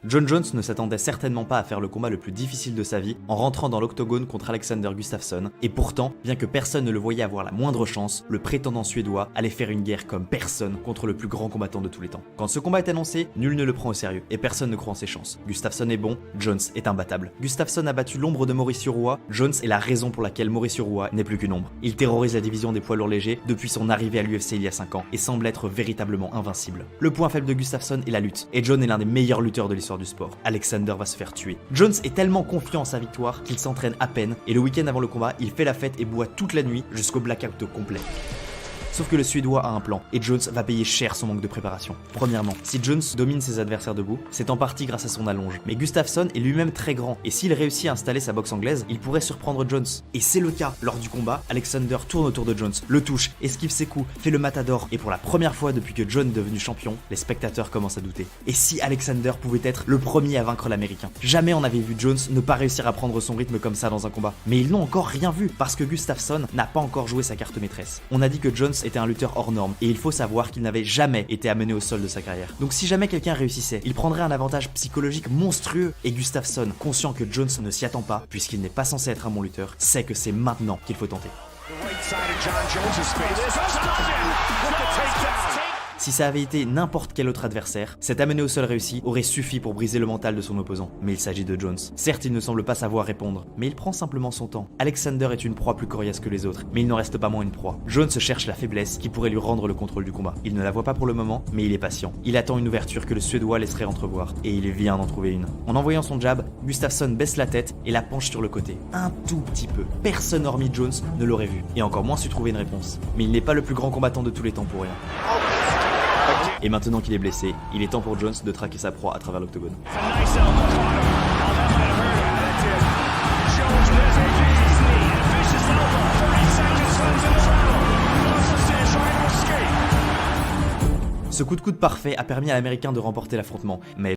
Jon Jones ne s'attendait certainement pas à faire le combat le plus difficile de sa vie en rentrant dans l'octogone contre Alexander Gustafsson, et pourtant, bien que personne ne le voyait avoir la moindre chance, le prétendant suédois allait faire une guerre comme personne contre le plus grand combattant de tous les temps. Quand ce combat est annoncé, nul ne le prend au sérieux, et personne ne croit en ses chances. Gustafsson est bon, Jones est imbattable. Gustafsson a battu l'ombre de Mauricio Rua, Jones est la raison pour laquelle Mauricio Rua n'est plus qu'une ombre. Il terrorise la division des poids lourds légers depuis son arrivée à l'UFC il y a 5 ans, et semble être véritablement invincible. Le point faible de Gustafsson est la lutte, et Jon est l'un des meilleurs lutteurs de l'histoire du sport. Alexander va se faire tuer. Jones est tellement confiant en sa victoire qu'il s'entraîne à peine, et le week-end avant le combat, il fait la fête et boit toute la nuit jusqu'au blackout complet. Sauf que le Suédois a un plan, et Jones va payer cher son manque de préparation. Premièrement, si Jones domine ses adversaires debout, c'est en partie grâce à son allonge. Mais Gustafsson est lui-même très grand, et s'il réussit à installer sa boxe anglaise, il pourrait surprendre Jones. Et c'est le cas. Lors du combat, Alexander tourne autour de Jones, le touche, esquive ses coups, fait le matador, et pour la première fois depuis que Jon est devenu champion, les spectateurs commencent à douter. Et si Alexander pouvait être le premier à vaincre l'américain? Jamais on n'avait vu Jones ne pas réussir à prendre son rythme comme ça dans un combat. Mais ils n'ont encore rien vu, parce que Gustafsson n'a pas encore joué sa carte maîtresse. On a dit que Jones était un lutteur hors norme, et il faut savoir qu'il n'avait jamais été amené au sol de sa carrière. Donc si jamais quelqu'un réussissait, il prendrait un avantage psychologique monstrueux, et Gustafsson, conscient que Jones ne s'y attend pas, puisqu'il n'est pas censé être un bon lutteur, sait que c'est maintenant qu'il faut tenter. Si ça avait été n'importe quel autre adversaire, cet amené au sol réussi aurait suffi pour briser le mental de son opposant. Mais il s'agit de Jones. Certes, il ne semble pas savoir répondre, mais il prend simplement son temps. Alexander est une proie plus coriace que les autres, mais il n'en reste pas moins une proie. Jones cherche la faiblesse qui pourrait lui rendre le contrôle du combat. Il ne la voit pas pour le moment, mais il est patient. Il attend une ouverture que le Suédois laisserait entrevoir, et il vient d'en trouver une. En envoyant son jab, Gustafsson baisse la tête et la penche sur le côté. Un tout petit peu. Personne hormis Jones ne l'aurait vu, et encore moins su trouver une réponse. Mais il n'est pas le plus grand combattant de tous les temps pour rien. Et maintenant qu'il est blessé, il est temps pour Jones de traquer sa proie à travers l'octogone. Ce coup de coude parfait a permis à l'Américain de remporter l'affrontement, mais